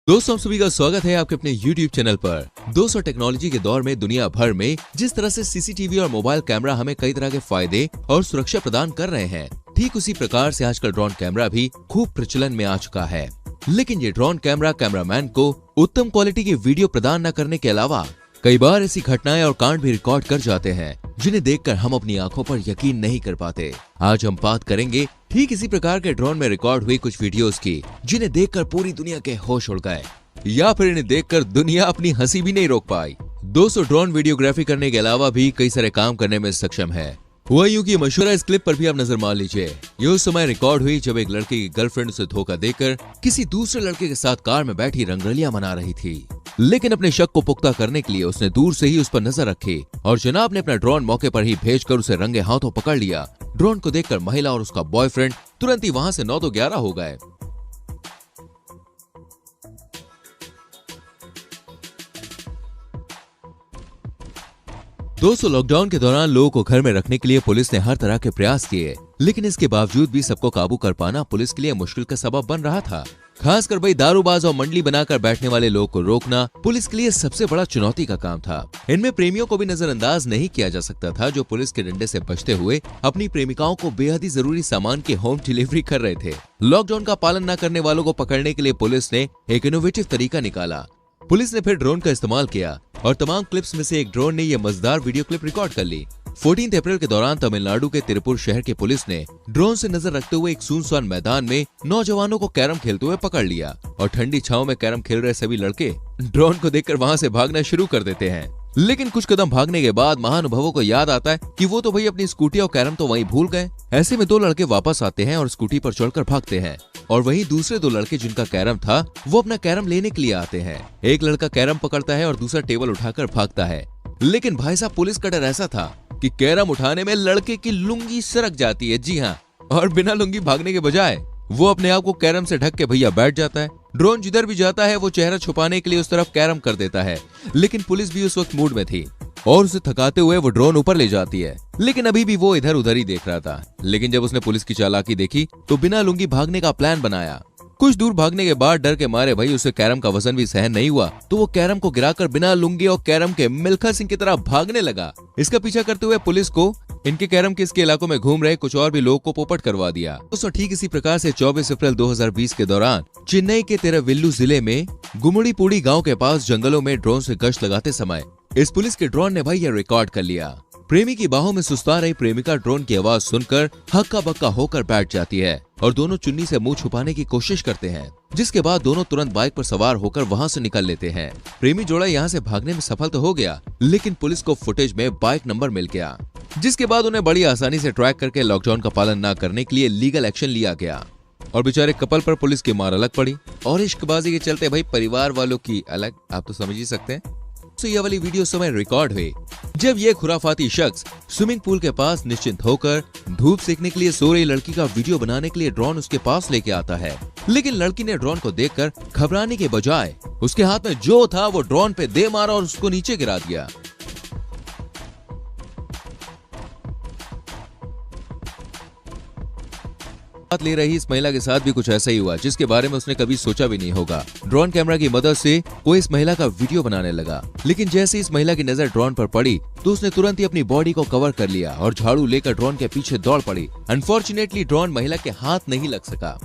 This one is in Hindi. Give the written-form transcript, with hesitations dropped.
दोस्तों आप सभी का स्वागत है आपके अपने YouTube चैनल पर। दोस्तों टेक्नोलॉजी के दौर में दुनिया भर में जिस तरह से सीसीटीवी और मोबाइल कैमरा हमें कई तरह के फायदे और सुरक्षा प्रदान कर रहे हैं, ठीक उसी प्रकार से आजकल ड्रोन कैमरा भी खूब प्रचलन में आ चुका है। लेकिन ये ड्रोन कैमरा कैमरामैन को उत्तम क्वालिटी की वीडियो प्रदान न करने के अलावा कई बार ऐसी घटनाएं और कांड भी रिकॉर्ड कर जाते हैं जिन्हें देखकर हम अपनी आंखों पर यकीन नहीं कर पाते। आज हम बात करेंगे ठीक इसी प्रकार के ड्रोन में रिकॉर्ड हुई कुछ वीडियोस की, जिन्हें देखकर पूरी दुनिया के होश उड़ गए या फिर इन्हें देखकर दुनिया अपनी हंसी भी नहीं रोक पाई। दोस्तों ड्रोन वीडियोग्राफी करने के अलावा भी कई सारे काम करने में सक्षम है। हुआ यूं कि मशहूर इस क्लिप पर भी आप नजर मार लीजिए। ये उस समय रिकॉर्ड हुई जब एक लड़के की गर्लफ्रेंड उसे धोखा देकर किसी दूसरे लड़के के साथ कार में बैठी रंगरलियां मना रही थी, लेकिन अपने शक को पुख्ता करने के लिए उसने दूर से ही उस पर नजर रखी और जनाब ने अपना ड्रोन मौके पर ही भेजकर उसे रंगे हाथों पकड़ लिया। ड्रोन को देखकर महिला और उसका बॉयफ्रेंड तुरंत ही वहां से 9 तो 11 हो गए। दोस्तों लॉकडाउन के दौरान लोगों को घर में रखने के लिए पुलिस ने हर तरह के प्रयास किए, लेकिन इसके बावजूद भी सबको काबू कर पाना पुलिस के लिए मुश्किल का सबब बन रहा था। खासकर भाई दारूबाज और मंडली बनाकर बैठने वाले लोगों को रोकना पुलिस के लिए सबसे बड़ा चुनौती का काम था। इनमें प्रेमियों को भी नजरअंदाज नहीं किया जा सकता था, जो पुलिस के डंडे से बचते हुए अपनी प्रेमिकाओं को बेहद ही जरूरी सामान की होम डिलीवरी कर रहे थे। लॉकडाउन का पालन न करने वालों को पकड़ने के लिए पुलिस ने एक इनोवेटिव तरीका निकाला। पुलिस ने फिर ड्रोन का इस्तेमाल किया और तमाम क्लिप्स में से एक ड्रोन ने यह मजेदार वीडियो क्लिप रिकॉर्ड कर ली। 14 अप्रैल के दौरान तमिलनाडु के तिरुपुर शहर के पुलिस ने ड्रोन से नजर रखते हुए एक सुनसान मैदान में नौजवानों को कैरम खेलते हुए पकड़ लिया और ठंडी छांव में कैरम खेल रहे सभी लड़के ड्रोन को देखकर वहां से भागना शुरू कर देते हैं। लेकिन कुछ कदम भागने के बाद महानुभावों को याद आता है कि वो तो भाई अपनी स्कूटी और कैरम तो वहीं भूल गए। ऐसे में 2 लड़के वापस आते हैं और स्कूटी पर चढ़कर भागते हैं और वहीं दूसरे 2 लड़के जिनका कैरम था वो अपना कैरम लेने के लिए आते हैं। एक लड़का कैरम पकड़ता है और दूसरा टेबल उठाकर भागता है। लेकिन भाई साहब पुलिस का डर ऐसा था कि कैरम उठाने में लड़के की लुंगी सरक जाती है। जी हाँ, और बिना लुंगी भागने के बजाय वो अपने आप को कैरम से ढक के भैया बैठ जाता है। ड्रोन जिधर भी जाता है वो चेहरा छुपाने के लिए उस तरफ कैरम कर देता है। लेकिन पुलिस भी उस वक्त मूड में थी और उसे थकाते हुए वो ड्रोन ऊपर ले जाती है, लेकिन अभी भी वो इधर उधर ही देख रहा था। लेकिन जब उसने पुलिस की चालाकी देखी तो बिना लुंगी भागने का प्लान बनाया। कुछ दूर भागने के बाद डर के मारे भाई उसे कैरम का वजन भी सहन नहीं हुआ, तो वो कैरम को गिराकर बिना लुंगी और कैरम के मिल्खा सिंह की तरह भागने लगा। इसका पीछा करते हुए पुलिस को इनके कैरम के इसके इलाकों में घूम रहे कुछ और भी लोगों को पोपट करवा दिया। दोस्तों ठीक इसी प्रकार से 24 अप्रैल 2020 के दौरान चेन्नई के तिरुवल्लुर जिले में गुम्मड़ीपुड़ी गांव के पास जंगलों में ड्रोन से गश्त लगाते समय इस पुलिस के ड्रोन ने भाई यह रिकॉर्ड कर लिया। प्रेमी की बाहों में सुस्ता रही प्रेमिका ड्रोन की आवाज सुनकर हक्का बक्का होकर बैठ जाती है और दोनों चुन्नी से मुंह छुपाने की कोशिश करते हैं, जिसके बाद दोनों तुरंत बाइक पर सवार होकर वहां से निकल लेते हैं। प्रेमी जोड़ा यहां से भागने में सफल तो हो गया, लेकिन पुलिस को फुटेज में बाइक नंबर मिल गया, जिसके बाद उन्हें बड़ी आसानी से ट्रैक करके लॉकडाउन का पालन न करने के लिए लीगल एक्शन लिया गया और बेचारे कपल पर पुलिस की मार अलग पड़ी और इश्कबाजी के चलते भाई परिवार वालों की अलग। आप तो समझ ही सकते हैं। तो ये वाली वीडियो समय रिकॉर्ड हुई जब ये खुराफाती शख्स स्विमिंग पूल के पास निश्चिंत होकर धूप सेकने के लिए सो रही लड़की का वीडियो बनाने के लिए ड्रोन उसके पास लेके आता है। लेकिन लड़की ने ड्रोन को देखकर घबराने के बजाय उसके हाथ में जो था वो ड्रोन पे दे मारा और उसको नीचे गिरा दिया। बात ले रही इस महिला के साथ भी कुछ ऐसा ही हुआ, जिसके बारे में उसने कभी सोचा भी नहीं होगा। ड्रोन कैमरा की मदद से कोई इस महिला का वीडियो बनाने लगा, लेकिन जैसे इस महिला की नजर ड्रोन पर पड़ी तो उसने तुरंत ही अपनी बॉडी को कवर कर लिया और झाड़ू लेकर ड्रोन के पीछे दौड़ पड़ी। अनफॉर्चुनेटली ड्रोन महिला के हाथ नहीं लग सका।